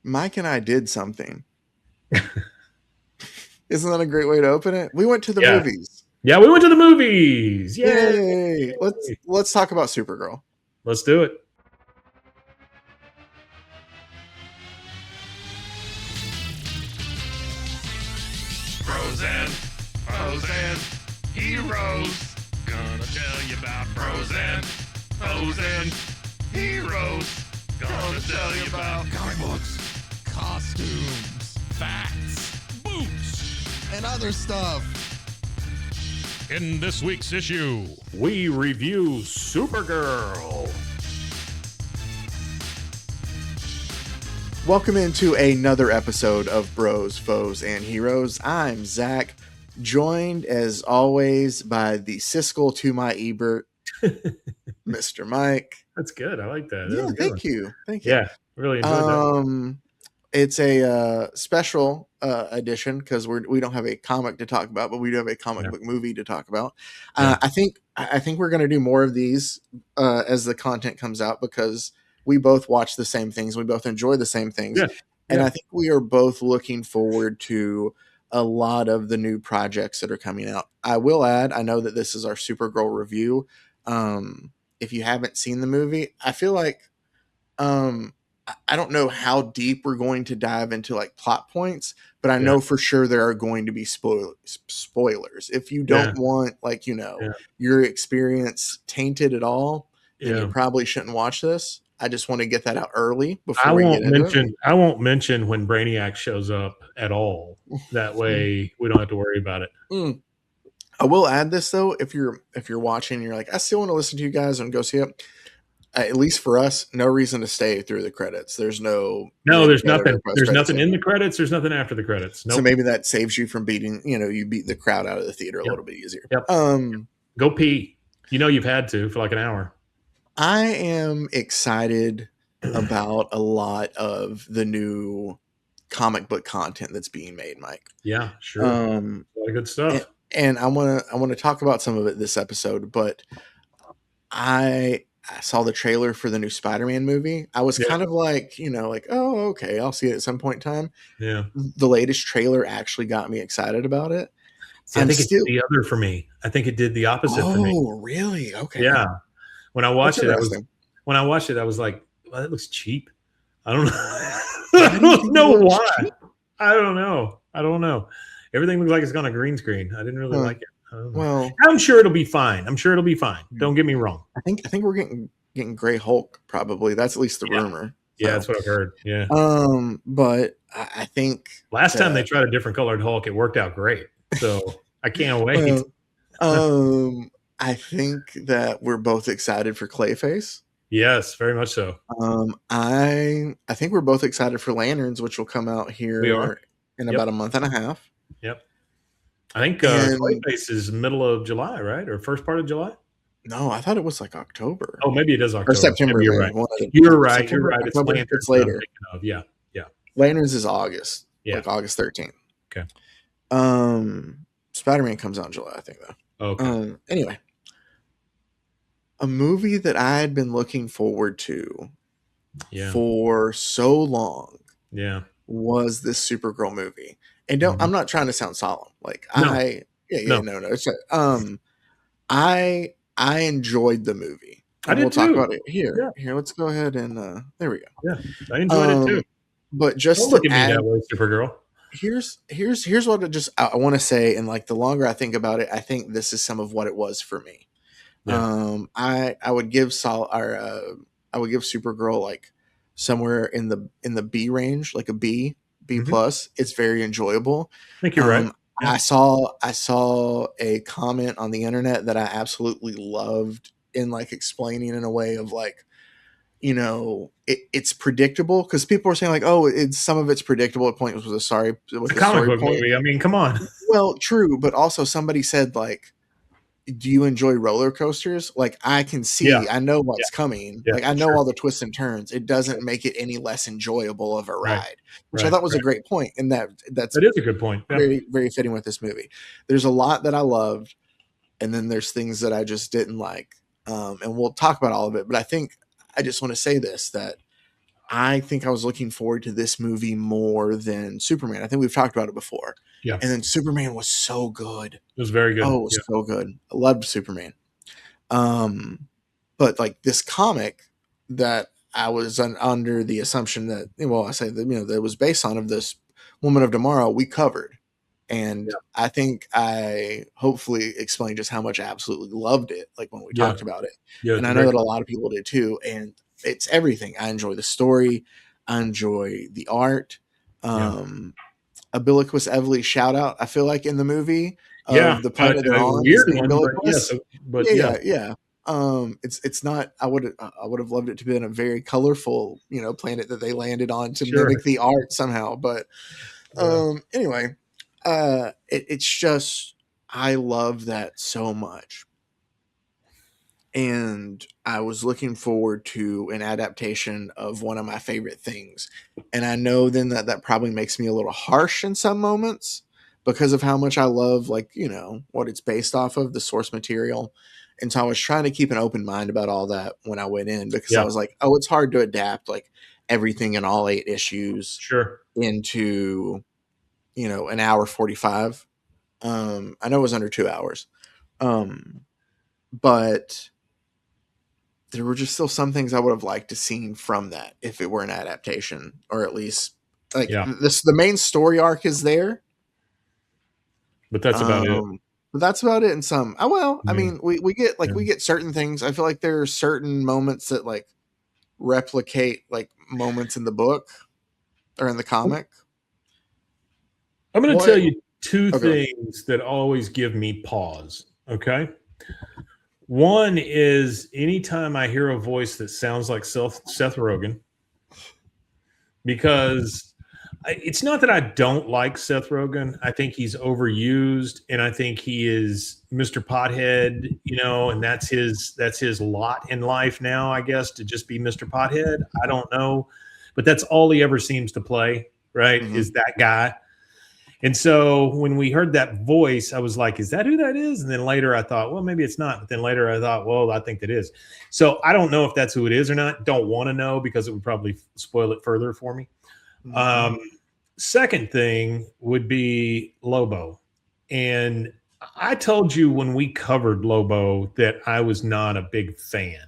Mike and I did something. Isn't that a great way to open it? We went to the Yeah. movies. Yeah, we went to the movies. Yay. Yay! Let's talk about Supergirl. Let's do it. Frozen, frozen, heroes. Gonna tell you about frozen, frozen, heroes. Gonna tell you about comic books, costumes, facts, boots, and other stuff. In this week's issue, We review Supergirl. Welcome into another episode of Bros, Foes, and Heroes. I'm Zach, joined as always by the Siskel to my Ebert, Mr. Mike. That's good. I like that. Yeah, was a good thank one. you. Thank you. Yeah, really enjoyed that. It's a special edition because we don't have a comic to talk about, but we do have a comic book movie to talk about. Yeah. I think we're going to do more of these as the content comes out because we both watch the same things. We both enjoy the same things. Yeah. And Yeah. I think we are both looking forward to a lot of the new projects that are coming out. I will add, I know that this is our Supergirl review. If you haven't seen the movie, I feel like I don't know how deep we're going to dive into like plot points, but I know for sure there are going to be spoilers. If you don't want your experience tainted at all, then you probably shouldn't watch this. I just want to get that out early before we get into it. I won't mention when Brainiac shows up at all. That way we don't have to worry about it. I will add this though, if you're watching and you're like, I still want to listen to you guys and go see it. At least for us, no reason to stay through the credits. There's nothing. There's nothing in the credits. There's nothing after the credits. Nope. So maybe that saves you from you beat the crowd out of the theater a little bit easier. Yep. Go pee. You've had to for like an hour. I am excited about a lot of the new comic book content that's being made, Mike. Yeah, sure. A lot of good stuff. And I want to talk about some of it this episode, but I saw the trailer for the new Spider-Man movie. I was kind of like, oh, okay, I'll see it at some point in time. Yeah. The latest trailer actually got me excited about it. See, I think it did the other for me. I think it did the opposite for me. Oh, really? Okay. Yeah. When I watched it, I was like, well, that looks cheap. I don't know. I don't know why. I don't know. Everything looks like it's gone a green screen. I didn't really like it. Well, I'm sure it'll be fine. Don't get me wrong. I think we're getting Gray Hulk probably. That's at least the rumor. Yeah, that's what I've heard. Yeah. But I think last time they tried a different colored Hulk, it worked out great. So I can't wait. I think that we're both excited for Clayface. Yes, very much so. I think we're both excited for Lanterns, which will come out here in about a month and a half. Yep. I think Clayface is middle of July, right? Or first part of July? No, I thought it was like October. Oh, maybe it is October. Or September. You're right. You're right. It's later. Yeah. Lanterns is August. Yeah. Like August 13th. Okay. Spider-Man comes out in July, I think, though. Okay. Anyway. A movie that I had been looking forward to for so long was this Supergirl movie. And I'm not trying to sound solemn. Like no. I enjoyed the movie. And we'll talk about it here. Yeah. Here, let's go ahead and there we go. Yeah, I enjoyed it too. But just don't look at me that way, Supergirl. Here's what I want to say, and like the longer I think about it, I think this is some of what it was for me. Yeah. I would give Supergirl like somewhere in the B range, like a B plus. It's very enjoyable. I think you're right. Yeah. I saw a comment on the internet that I absolutely loved in like explaining in a way of like, it's predictable because people are saying like, oh, some of it's predictable. At point was a comic book movie. I mean, come on. Well, true, but also somebody said like, do you enjoy roller coasters? Like I can see, I know what's coming. Like I know all the twists and turns. It doesn't make it any less enjoyable of a ride, which I thought was a great point. And that is a good point. Yeah. Very, very fitting with this movie. There's a lot that I loved, and then there's things that I just didn't like. And we'll talk about all of it. But I think I just want to say this, that I think I was looking forward to this movie more than Superman. I think we've talked about it before. Yeah. And then Superman was so good. It was very good. Oh, it was so good. I loved Superman. But like this comic that I was under the assumption that, well, I say that, that was based on of this Woman of Tomorrow, we covered. And I think I hopefully explained just how much I absolutely loved it, like when we talked about it. And I know that a lot of people did too. And it's everything. I enjoy the story. I enjoy the art. Abiliquous Evely shout out, I feel like, in the movie of the planet they're on. Weird one, yeah. It's not. I would have loved it to be in a very colorful, planet that they landed on to mimic the art somehow. But anyway, it's just, I love that so much. And I was looking forward to an adaptation of one of my favorite things. And I know then that probably makes me a little harsh in some moments because of how much I love, like, what it's based off of, the source material. And so I was trying to keep an open mind about all that when I went in, because I was like, oh, it's hard to adapt like everything in all 8 issues into, an hour 45. I know it was under 2 hours. But there were just still some things I would have liked to seen from that if it were an adaptation, or at least like the main story arc is there. But that's about it. But that's about it in some. I mean, we get we get certain things. I feel like there are certain moments that like replicate like moments in the book or in the comic. I'm going to tell you 2 things that always give me pause. Okay. One is anytime I hear a voice that sounds like Seth Rogen, because it's not that I don't like Seth Rogen. I think he's overused, and I think he is Mr. Pothead, and that's his lot in life now, I guess, to just be Mr. Pothead. I don't know, but that's all he ever seems to play, right? Mm-hmm. Is that guy. And so when we heard that voice, I was like, is that who that is? And then later I thought, well, maybe it's not. But then later I thought, well, I think that is. So I don't know if that's who it is or not. Don't want to know because it would probably spoil it further for me. Mm-hmm. Second thing would be Lobo. And I told you when we covered Lobo that I was not a big fan.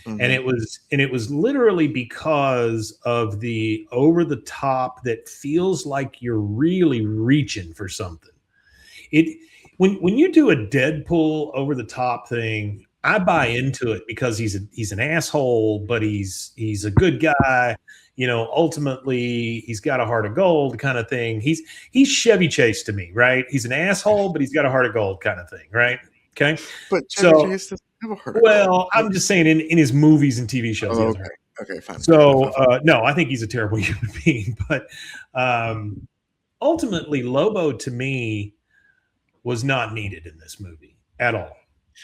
Mm-hmm. And it was literally because of the over the top that feels like you're really reaching for something. When you do a Deadpool over the top thing, I buy into it because he's an asshole, but he's a good guy. Ultimately he's got a heart of gold kind of thing. He's Chevy Chase to me, right? He's an asshole, but he's got a heart of gold kind of thing, right? Okay. But Chevy Chase doesn't have a heart of gold. I'm just saying in his movies and TV shows. Oh, okay, fine. So no, I think he's a terrible human being. But ultimately, Lobo to me was not needed in this movie at all.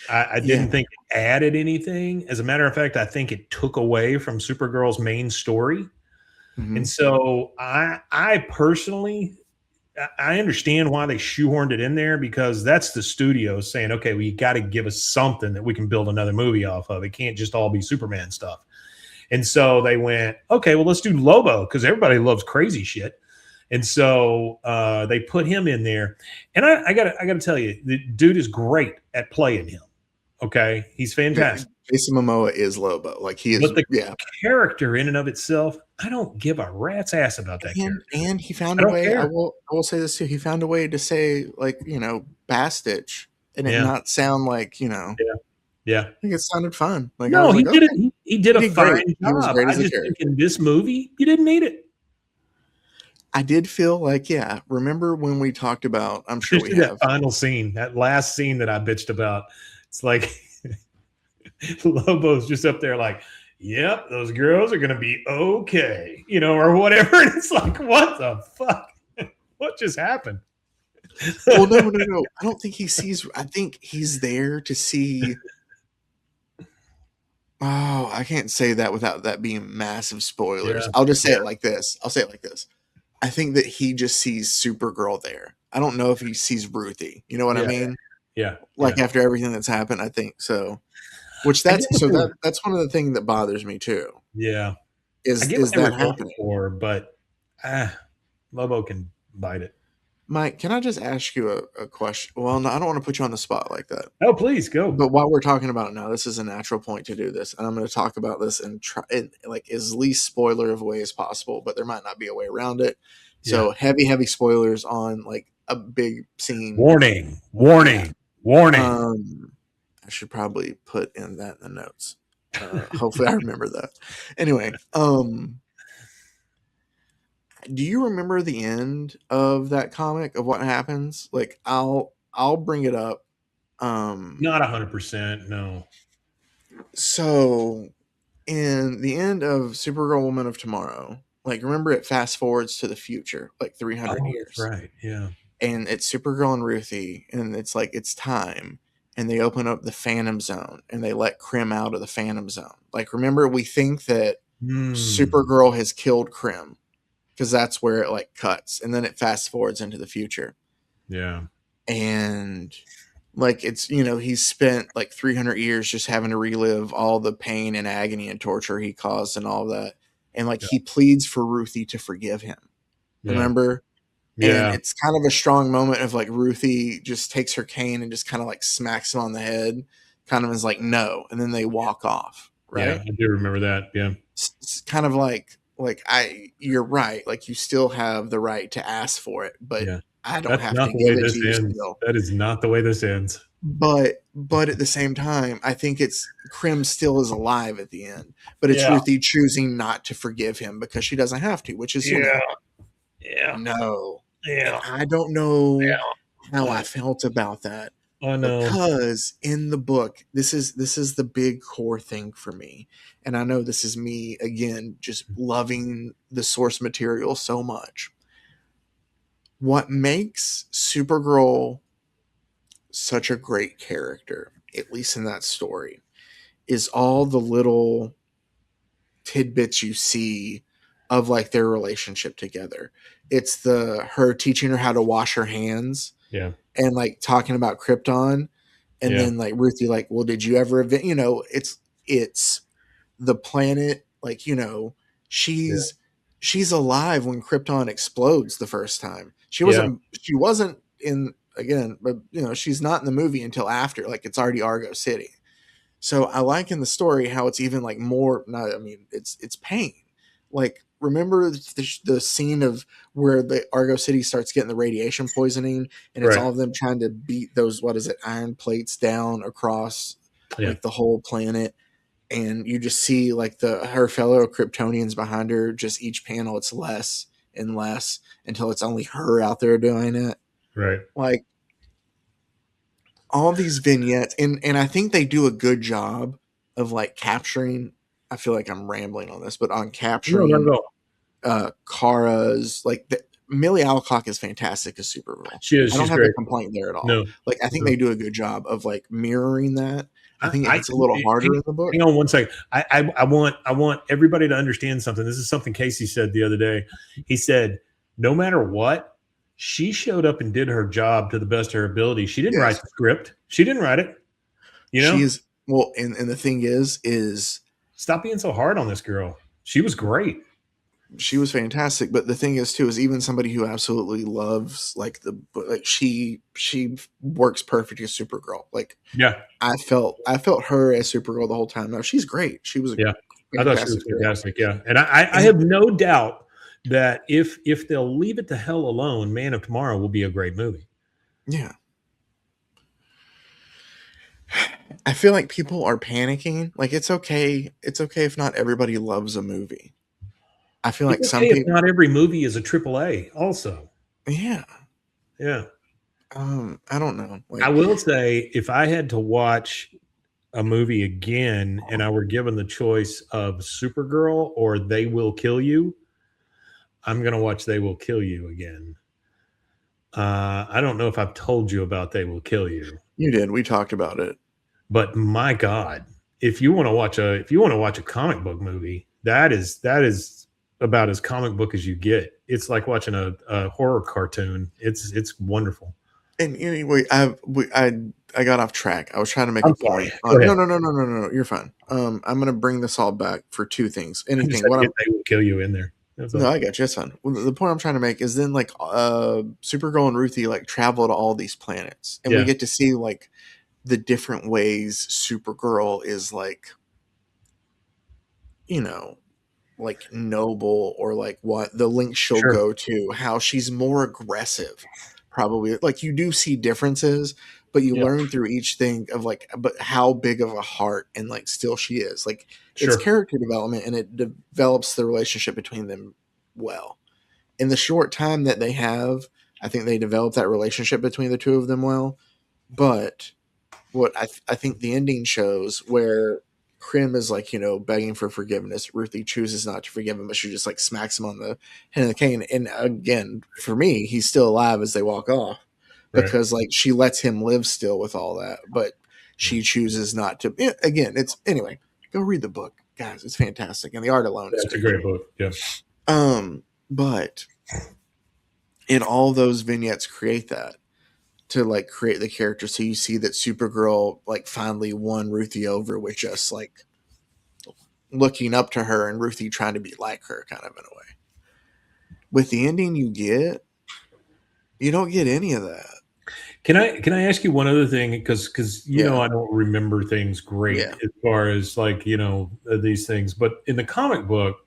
I didn't think it added anything. As a matter of fact, I think it took away from Supergirl's main story. Mm-hmm. And so I personally, I understand why they shoehorned it in there, because that's the studio saying, okay, well, you got to give us something that we can build another movie off of. It can't just all be Superman stuff. And so they went, okay, well, let's do Lobo because everybody loves crazy shit. And so they put him in there. And I gotta tell you, the dude is great at playing him. Okay, he's fantastic. Jason Momoa is Lobo. Like he is. But the character in and of itself, I don't give a rat's ass about that character. And he found a way. I will say this too. He found a way to say like Bastich and it not sound like Yeah. I think it sounded fun. Like no, he did it. He did a fine job. He was great I as a just character. think in this movie, you didn't need it. I did feel like, remember when we talked about, I'm sure we have. That final scene, that last scene that I bitched about. It's like Lobo's just up there like, yep, those girls are going to be okay, or whatever. And it's like, what the fuck? What just happened? Well, no. I don't think he sees. I think he's there to see. Oh, I can't say that without that being massive spoilers. I'll just say it like this. I think that he just sees Supergirl there. I don't know if he sees Ruthie. You know what I mean? Yeah. After everything that's happened, I think so. That's one of the things that bothers me too. Yeah. I get what Is they were that going happening? for, but Lobo can bite it. Mike, can I just ask you a question? Well, no, I don't want to put you on the spot like that. Oh, please go. But while we're talking about it now, this is a natural point to do this, and I'm going to talk about this and try like as least spoiler of way as possible. But there might not be a way around it. So heavy spoilers on like a big scene. Warning! I should probably put in that in the notes. Hopefully, I remember that. Anyway, do you remember the end of that comic of what happens? Like, I'll bring it up. Not 100%. No. So, in the end of Supergirl Woman of Tomorrow, like, remember it fast forwards to the future, like 300 years. That's right. Yeah. And it's Supergirl and Ruthie, and it's like, it's time. And they open up the Phantom Zone, and they let Krim out of the Phantom Zone. Like, remember, we think that Supergirl has killed Krim, because that's where it, like, cuts. And then it fast forwards into the future. Yeah. And like, it's, you know, he's spent like 300 years just having to relive all the pain and agony and torture he caused and all that. And like, he pleads for Ruthie to forgive him. Remember? Yeah. And it's kind of a strong moment of like, Ruthie just takes her cane and just kind of like smacks him on the head, kind of is like, no. And then they walk off. Right. Yeah, I do remember that. Yeah. It's kind of like you're right. Like, you still have the right to ask for it, but I don't have to give it to you still. That is not the way this ends. But at the same time, I think it's Krim still is alive at the end, but it's Ruthie choosing not to forgive him because she doesn't have to, which is no. And I don't know how I felt about that. Oh no. Because in the book, this is the big core thing for me. And I know this is me again just loving the source material so much. What makes Supergirl such a great character, at least in that story, is all the little tidbits you see of like their relationship together. It's her teaching her how to wash her hands. Yeah. And like talking about Krypton. And then like Ruthie, like, well, did you ever, you know, it's the planet, like, you know, she's alive when Krypton explodes the first time. She wasn't in, again, but you know, she's not in the movie until after, like, it's already Argo City. So I like in the story how it's even like more, not, I mean, it's pain. Like, remember the scene of where the Argo City starts getting the radiation poisoning, and it's all of them trying to beat those, iron plates down across like the whole planet. And you just see like her fellow Kryptonians behind her, just each panel, it's less and less until it's only her out there doing it. Right. Like, all these vignettes, and I think they do a good job of like capturing, I feel like I'm rambling on this, but on capturing Kara's, like, Millie Alcock is fantastic as Supergirl. She is. I don't have great. A complaint there at all. No. Like, I think they do a good job of like mirroring that. I think it's a little harder in the book. Hang on one second. I want everybody to understand something. This is something Casey said the other day. He said, no matter what, she showed up and did her job to the best of her ability. She didn't write the script. She didn't write it. You know? She's, well, and the thing is stop being so hard on this girl. She was great. She was fantastic, but the thing is too, is even somebody who absolutely loves like she works perfect as Supergirl. Like, I felt her as Supergirl the whole time. No, she's great. She was I thought she was fantastic. Yeah, and I have no doubt that if they'll leave it to hell alone, Man of Tomorrow will be a great movie. Yeah. I feel like people are panicking. Like, it's okay if not everybody loves a movie. I feel like some people, not every movie is a AAA also. Yeah. Yeah. I don't know. Like, I will say, if I had to watch a movie again and I were given the choice of Supergirl or They Will Kill You, I'm going to watch They Will Kill You again. I don't know if I've told you about They Will Kill You. You did. We talked about it. But my God, if you want to watch a comic book movie, that is about as comic book as you get. It's like watching a horror cartoon. It's wonderful. And anyway, I got off track. I was trying to make I'm a point. sorry. Go ahead. No. You're fine. I'm gonna bring this all back for two things. I just Anything. had to What get I'm they will kill you in there. That's No, all. I got you. It's fine. Well, the point I'm trying to make is then like Supergirl and Ruthie like travel to all these planets, and we Yeah. get to see like the different ways Supergirl is like, you know, like noble, or like what the links she'll Sure. go to, how she's more aggressive. Probably like you do see differences, but you Yeah. learn through each thing of like, but how big of a heart and like still she is. Like it's Sure. character development, and it develops the relationship between them well. In the short time that they have, I think they develop that relationship between the two of them well. But what I think the ending shows, where Krim is like, begging for forgiveness. Ruthie chooses not to forgive him, but she just like smacks him on the head of the cane. And again, for me, he's still alive as they walk off, Right. because like she lets him live still with all that, but she chooses not to. Again, it's anyway. Go read the book, guys. It's fantastic, and the art alone is It's a good. great book. Yeah. But in all those vignettes create that to like create the character, so you see that Supergirl like finally won Ruthie over with just like looking up to her, and Ruthie trying to be like her, kind of in a way. With the ending you don't get any of that. Can I ask you one other thing? Because Yeah. I don't remember things great Yeah. as far as like these things. But in the comic book,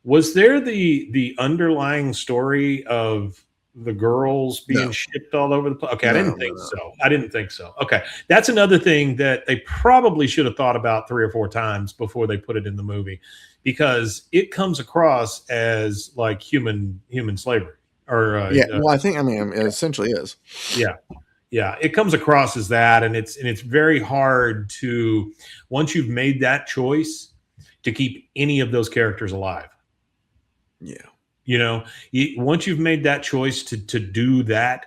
was there the underlying story of the girls being No. shipped all over the place? Okay, I No, didn't no, think no. so. I didn't think so. Okay, that's another thing that they probably should have thought about 3 or 4 times before they put it in the movie, because it comes across as like human slavery or Yeah. Well, I mean, it essentially is. yeah. Yeah, it comes across as that, and it's very hard to, once you've made that choice, to keep any of those characters alive. Yeah. Once you've made that choice to do that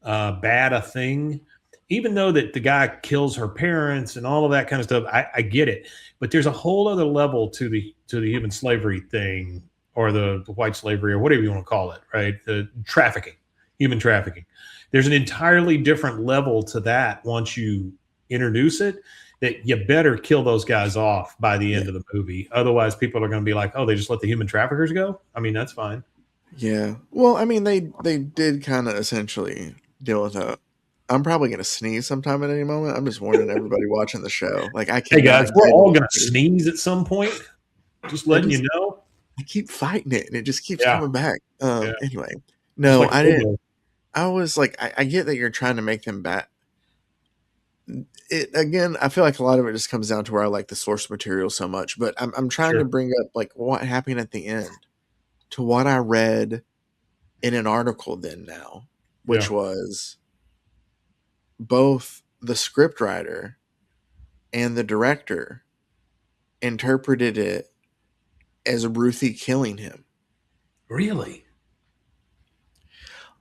bad a thing, even though that the guy kills her parents and all of that kind of stuff, I get it, but there's a whole other level to the human slavery thing, or the white slavery, or whatever you want to call it, right? The trafficking, human trafficking. There's an entirely different level to that once you introduce it, that you better kill those guys off by the end of the movie. Otherwise, people are going to be like, oh, they just let the human traffickers go? I mean, that's fine. Yeah. Well, I mean, they did kind of essentially deal with that. I'm probably going to sneeze sometime at any moment. I'm just warning everybody watching the show. Like, I Hey, cannot. guys, we're all going to sneeze at some point. Just letting you know. I keep fighting it, and it just keeps Yeah. coming back. Yeah. Anyway, no, Like I didn't. Lobo. I was like, I get that you're trying to make them back. It again, I feel like a lot of it just comes down to where I like the source material so much, but I'm trying to bring up like what happened at the end to what I read in an article then now, which was both the scriptwriter and the director interpreted it as Ruthie killing him. Really?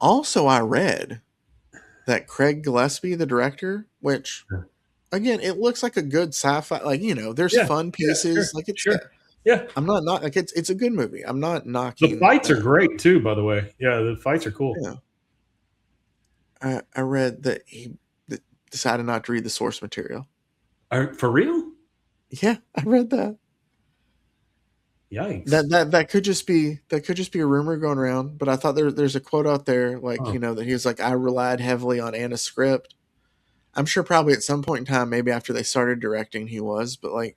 Also, I read that Craig Gillespie, the director, which again, it looks like a good sci-fi, like, there's fun pieces. Like it's I'm not like it's a good movie. I'm not knocking. The fights are great too, by the way. Yeah, the fights are cool. Yeah. I read that he decided not to read the source material. For real? Yeah, I read that. Yikes. That could just be a rumor going around, but I thought there's a quote out there, like, that he was like, I relied heavily on Anna's script. I'm sure probably at some point in time, maybe after they started directing, he was, but like,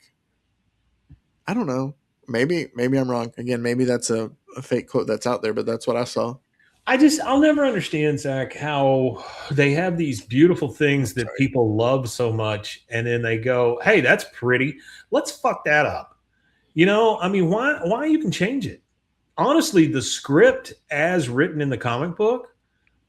I don't know. Maybe I'm wrong. Again, maybe that's a fake quote that's out there, but that's what I saw. I'll never understand, Zach, how they have these beautiful things that people love so much, and then they go, hey, that's pretty. Let's fuck that up. I mean, why you can change it? Honestly, the script as written in the comic book,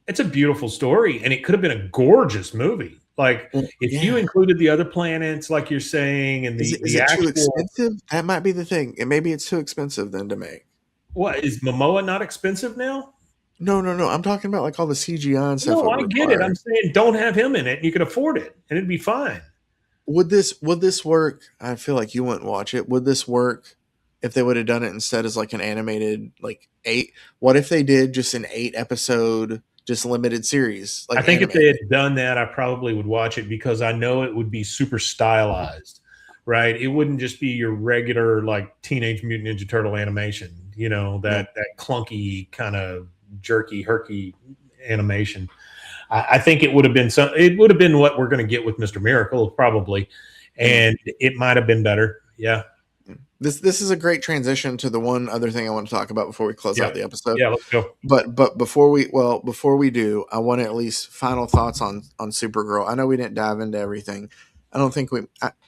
it's a beautiful story, and it could have been a gorgeous movie. Like, if you included the other planets, like you're saying, and is it too expensive? That might be the thing. And maybe it's too expensive then to make. What, is Momoa not expensive now? No. I'm talking about like all the CGI and stuff. No, I get it. I'm saying don't have him in it, and you could afford it, and it'd be fine. Would this work? I feel like you wouldn't watch it. Would this work if they would have done it instead as like an animated, like 8? What if they did just an 8 episode just limited series. Like I think anime. if they had done that, I probably would watch it because I know it would be super stylized, right? It wouldn't just be your regular like Teenage Mutant Ninja Turtle animation, that clunky kind of jerky, herky animation. I think it would have been it would have been what we're going to get with Mr. Miracle, probably, and it might have been better. Yeah. This is a great transition to the one other thing I want to talk about before we close out the episode. Yeah, let's go. But before we do, I want to at least final thoughts on Supergirl. I know we didn't dive into everything. I don't think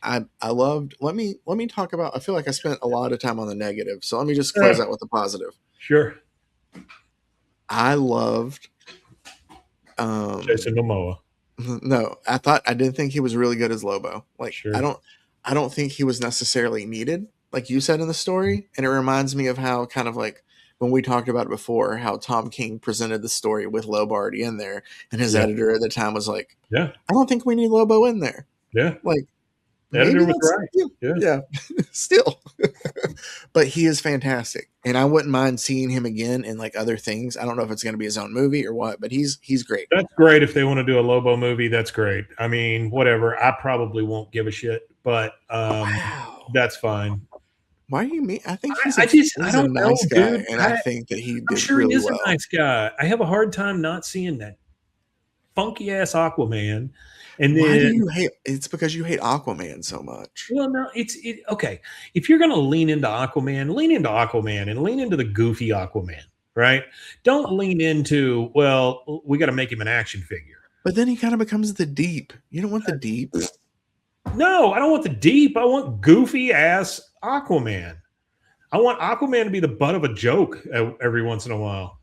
I loved. Let me talk about. I feel like I spent a lot of time on the negative, so let me just close out with the positive. Sure. I loved Jason Momoa. No, I didn't think he was really good as Lobo. Like Sure. I don't think he was necessarily needed, like you said in the story. And it reminds me of how kind of like when we talked about it before, how Tom King presented the story with Lobo already in there, and his editor at the time was like, "Yeah, I don't think we need Lobo in there." Yeah, like the editor was right. Yeah, still, but he is fantastic, and I wouldn't mind seeing him again in like other things. I don't know if it's going to be his own movie or what, but he's great. That's great if they want to do a Lobo movie. That's great. I mean, whatever. I probably won't give a shit, but that's fine. Why do you mean? I think he's a nice guy, dude. And I think that he did really well. He's a nice guy. I have a hard time not seeing that funky ass Aquaman. And then, why do you hate? It's because you hate Aquaman so much. Well, no, okay. If you're going to lean into Aquaman and lean into the goofy Aquaman, right? Don't lean into, well, we got to make him an action figure. But then he kind of becomes the deep. You don't want the deep. No, I don't want the deep. I want goofy ass Aquaman. I want Aquaman to be the butt of a joke every once in a while.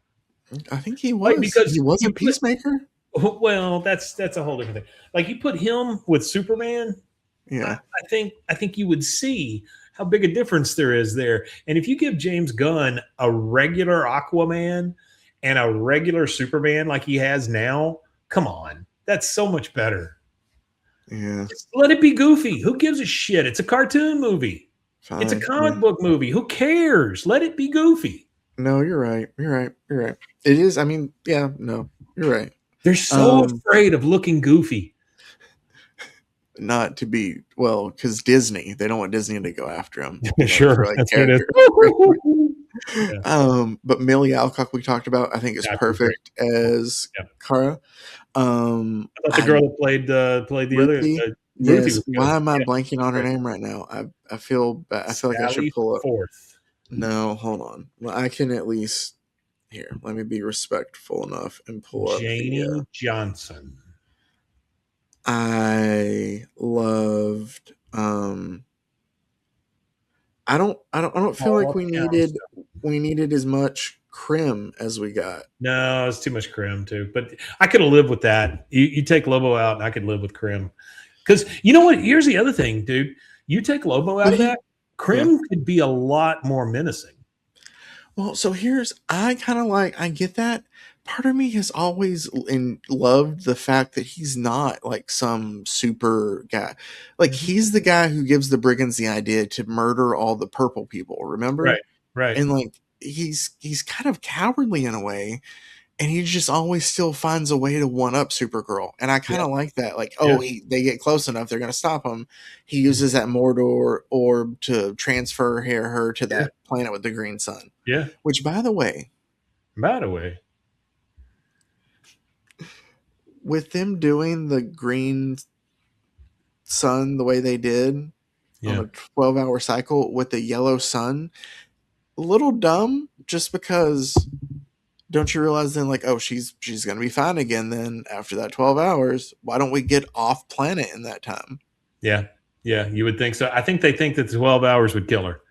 I think he was. Like, because he was a Peacemaker. Well, that's a whole different thing. Like you put him with Superman, yeah. I think you would see how big a difference there is there. And if you give James Gunn a regular Aquaman and a regular Superman like he has now, come on, that's so much better. Yeah. Just let it be goofy. Who gives a shit? It's a cartoon movie. Fine. It's a comic book movie. Who cares? Let it be goofy. No, you're right. It is. I mean, yeah, no, you're right. They're so afraid of looking goofy. Not to be, well, because Disney, they don't want Disney to go after him. Sure. For, like, that's character. Yeah. But Millie Alcock we talked about, I think is perfect as Kara. I thought the girl that played the Ruthie, other yes. Why am I blanking on her name right now? I feel bad. I feel like I should pull up. Forth. No, hold on. Well, I can at least here. Let me be respectful enough and pull up Janie Johnson. I loved. I don't feel like we needed as much Crim as we got. No, it's too much Crim too. But I could have lived with that. You take Lobo out, and I could live with Crim. Because you know what? Here's the other thing, dude. You take Lobo out of that, Crim could be a lot more menacing. Well, so I get that. Part of me has always loved the fact that he's not like some super guy. Like he's the guy who gives the brigands the idea to murder all the purple people, remember? Right. And like he's kind of cowardly in a way, and he just always still finds a way to one up Supergirl. And I kind of like that. Like, they get close enough, they're going to stop him. He uses that Mordor orb to transfer her to that planet with the green sun. Yeah. Which, by the way, with them doing the green sun the way they did on a 12-hour cycle with the yellow sun, a little dumb just because don't you realize then like, oh, she's going to be fine again then after that 12 hours. Why don't we get off planet in that time? Yeah, you would think so. I think they think that 12 hours would kill her.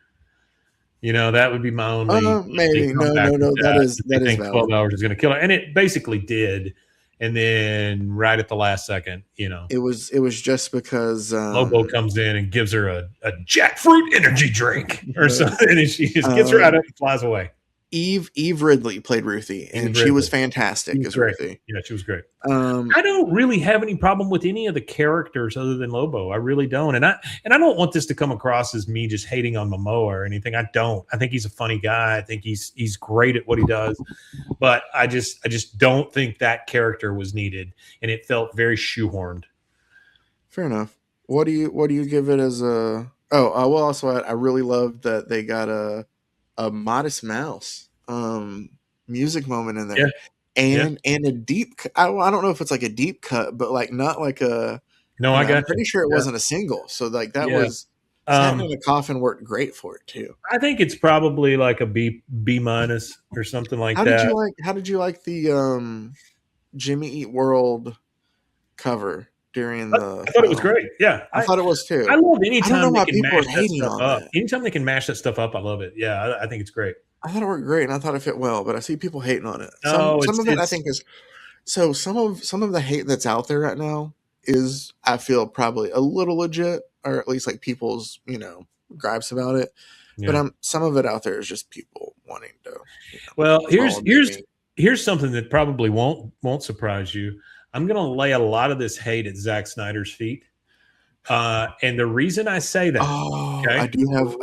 You know, that would be my only. Maybe no. That is valid. 12 hours is going to kill her, and it basically did. And then right at the last second, it was just because Lobo comes in and gives her a jackfruit energy drink or something, and she just gets her out of it and flies away. Eve Ridley played Ruthie, and she was fantastic as Ruthie. Yeah, she was great. I don't really have any problem with any of the characters other than Lobo. I really don't, and I don't want this to come across as me just hating on Momoa or anything. I don't. I think he's a funny guy. I think he's great at what he does, but I just don't think that character was needed, and it felt very shoehorned. Fair enough. What do you give it as a? Well, also I really loved that they got a Modest Mouse music moment in there, and a deep. I don't know if it's like a deep cut, but like not like a. No, I got. I'm pretty sure it wasn't a single, so like that was. Sitting in a coffin worked great for it too. I think it's probably like a B minus or something like that. How did you like the Jimmy Eat World cover during the? I thought it was great. Yeah, I thought it was too. I love anytime they can mash that stuff up. Anytime they can mash that stuff up, I love it. Yeah, I think it's great. I thought it worked great, and I thought it fit well. But I see people hating on it. Some of it I think is. So some of the hate that's out there right now is, I feel, probably a little legit, or at least like people's gripes about it. Yeah. But some of it out there is just people wanting to. Well, here's something that probably won't surprise you. I'm going to lay a lot of this hate at Zack Snyder's feet, and the reason I say that, I do have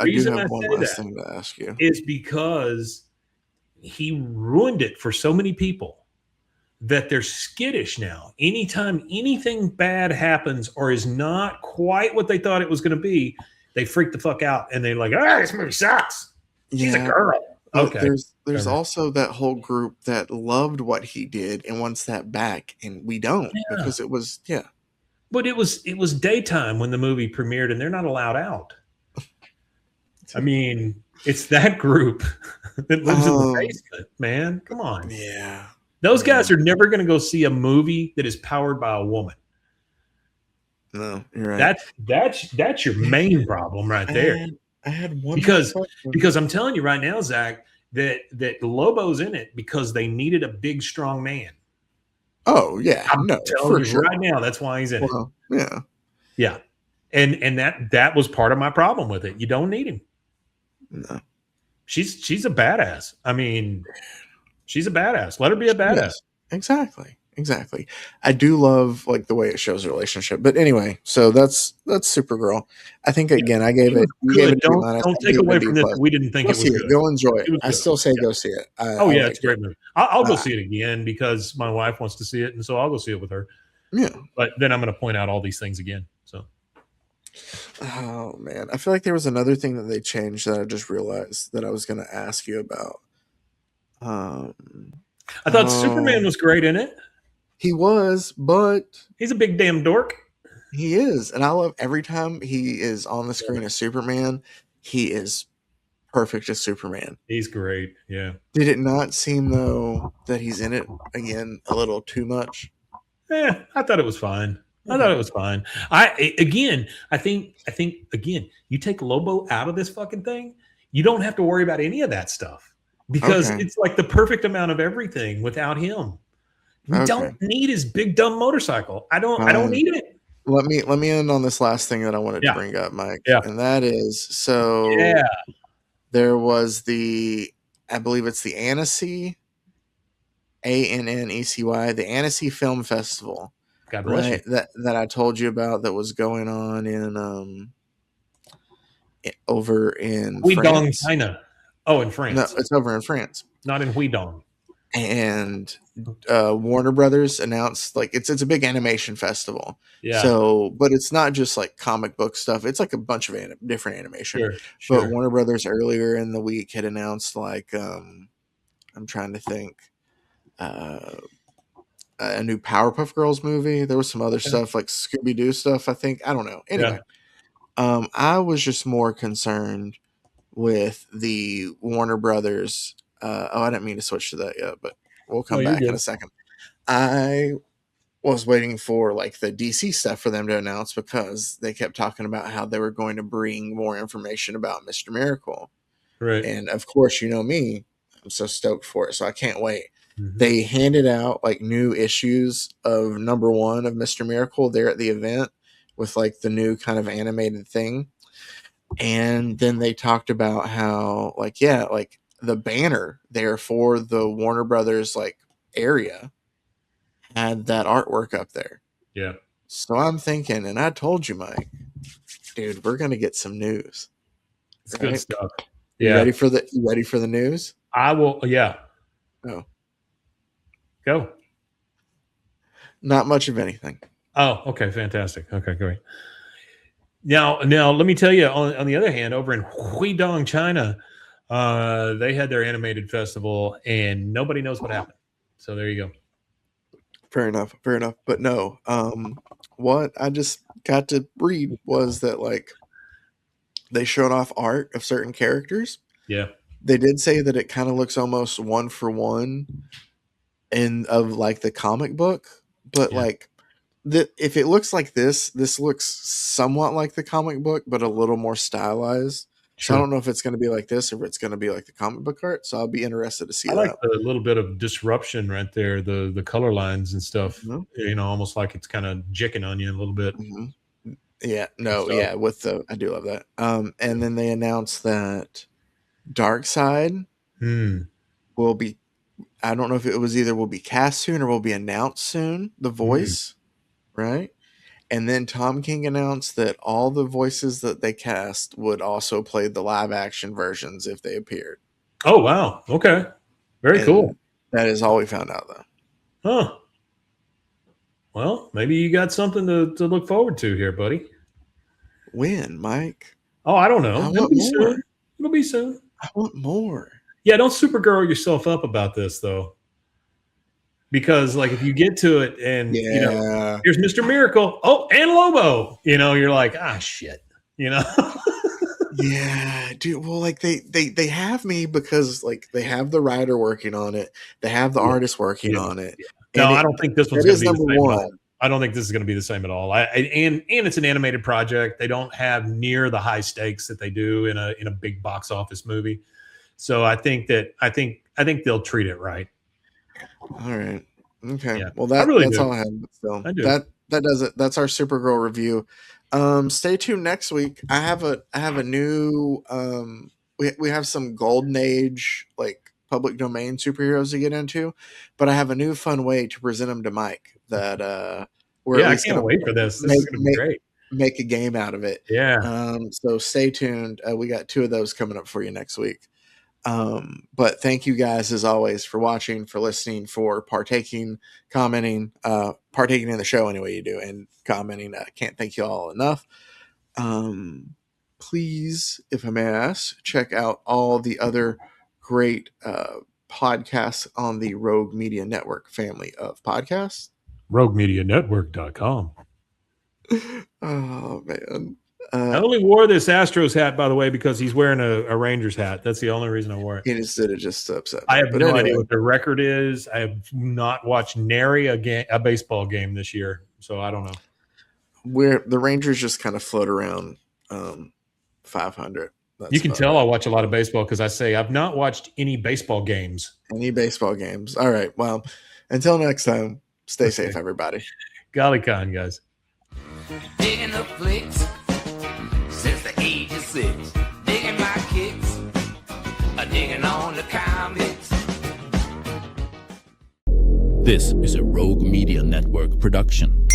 one last thing to ask you, is because he ruined it for so many people that they're skittish now. Anytime anything bad happens or is not quite what they thought it was going to be, they freak the fuck out and they're like, this movie sucks. She's a girl. Okay. There's also that whole group that loved what he did and wants that back, and we don't because it was But it was daytime when the movie premiered, and they're not allowed out. I mean, it's that group that lives in the basement, man. Come on. Yeah. Those guys are never going to go see a movie that is powered by a woman. No, you're right. That's your main problem right there. I had one because I'm telling you right now, Zach, that Lobo's in it because they needed a big, strong man. Oh yeah, I'm telling you right now, that's why he's in it. Yeah, and that was part of my problem with it. You don't need him. No, she's a badass. I mean, she's a badass. Let her be a badass. Exactly. I do love like the way it shows a relationship. But anyway, so that's Supergirl. I think again, I gave it. Don't take away from this. We didn't think it was good. Go enjoy it. I still say go see it. It's a great movie. I'll go see it again because my wife wants to see it, and so I'll go see it with her. Yeah. But then I'm going to point out all these things again. So. Oh man, I feel like there was another thing that they changed that I just realized that I was going to ask you about. I thought Superman was great in it. He was, but he's a big damn dork. He is, and I love every time he is on the screen as Superman. He is perfect as Superman. He's great. Yeah. Did it not seem though that he's in it again a little too much? I thought it was fine. I think again, you take Lobo out of this fucking thing, you don't have to worry about any of that stuff because it's like the perfect amount of everything without him. We don't need his big dumb motorcycle. I don't need it. Let me end on this last thing that I wanted to bring up, Mike. Yeah. And that is there was I believe it's the Annecy, ANNECY, the Annecy Film Festival. God bless you. That I told you about that was going on in over in Huidong, China. Oh, in France. No, it's over in France. Not in Huidong. And Warner Brothers announced like it's a big animation festival. Yeah. So, but it's not just like comic book stuff. It's like a bunch of different animation. Sure. But Warner Brothers earlier in the week had announced like I'm trying to think a new Powerpuff Girls movie. There was some other stuff like Scooby Doo stuff. I think I don't know. Anyway, I was just more concerned with the Warner Brothers. I didn't mean to switch to that yet, but we'll come back in a second. I was waiting for like the DC stuff for them to announce because they kept talking about how they were going to bring more information about Mr. Miracle. Right. And of course, you know me, I'm so stoked for it. So I can't wait. Mm-hmm. They handed out like new issues of #1 of Mr. Miracle there at the event with like the new kind of animated thing. And then they talked about how the banner there for the Warner Brothers like area had that artwork up there. Yeah. So I'm thinking, and I told you, Mike, dude, we're gonna get some news. It's good stuff. Yeah. You ready for the news? I will. Yeah. Oh. Go. Not much of anything. Oh, okay, fantastic. Okay, great. Now, let me tell you. On the other hand, over in Huidong, China, they had their animated festival, and nobody knows what happened. So there you go. Fair enough. But no, what I just got to read was that like they showed off art of certain characters. Yeah. They did say that it kind of looks almost 1-for-1 of like the comic book, but like if it looks like this looks somewhat like the comic book, but a little more stylized. Sure. So I don't know if it's going to be like this or if it's going to be like the comic book art. So I'll be interested to see that. I like the little bit of disruption right there, the color lines and stuff. Mm-hmm. You know, almost like it's kind of jicking on you a little bit. Mm-hmm. Yeah, no, yeah, I do love that. And then they announced that Darkseid will be, I don't know if it was either will be cast soon or will be announced soon, the voice, right? And then Tom King announced that all the voices that they cast would also play the live action versions if they appeared. Oh, wow. Okay. Very cool. That is all we found out, though. Huh. Well, maybe you got something to look forward to here, buddy. When, Mike? Oh, I don't know. It'll be soon. It'll be soon. I want more. Yeah, don't Supergirl yourself up about this, though. Because, like, if you get to it and, you know, here's Mr. Miracle. Oh, and Lobo. You know, you're like, shit. You know? Yeah, dude. Well, like, they have me because, like, they have the writer working on it. They have the artist working on it. Yeah. No, I don't think this one's going to be the same one. at all. I don't think this is going to be the same at all. And it's an animated project. They don't have near the high stakes that they do in a big box office movie. So I think they'll treat it right. All right. Okay. Yeah. Well, that's all I have. So that does it. That's our Supergirl review. Stay tuned next week. I have a new we have some golden age like public domain superheroes to get into, but I have a new fun way to present them to Mike that I can't wait for this. This is going to be great. Make a game out of it. Yeah. So stay tuned. We got 2 of those coming up for you next week. But thank you guys as always for watching, for listening, for partaking, commenting, partaking in the show any way you do, and commenting. I can't thank you all enough. Please, if I may ask, check out all the other great podcasts on the Rogue Media Network family of podcasts. RogueMediaNetwork.com. Oh man. I only wore this Astros hat, by the way, because he's wearing a Rangers hat. That's the only reason I wore it. He just did it just to upset me. I have no idea what the record is. I have not watched nary a baseball game this year, so I don't know. The Rangers just kind of float around 500. You can tell I watch a lot of baseball because I say I've not watched any baseball games. Any baseball games. All right. Well, until next time, stay safe, everybody. Golly con, guys. Digging the flicks since the age of 6. Digging my kicks, digging on the comics. This is a Rogue Media Network production.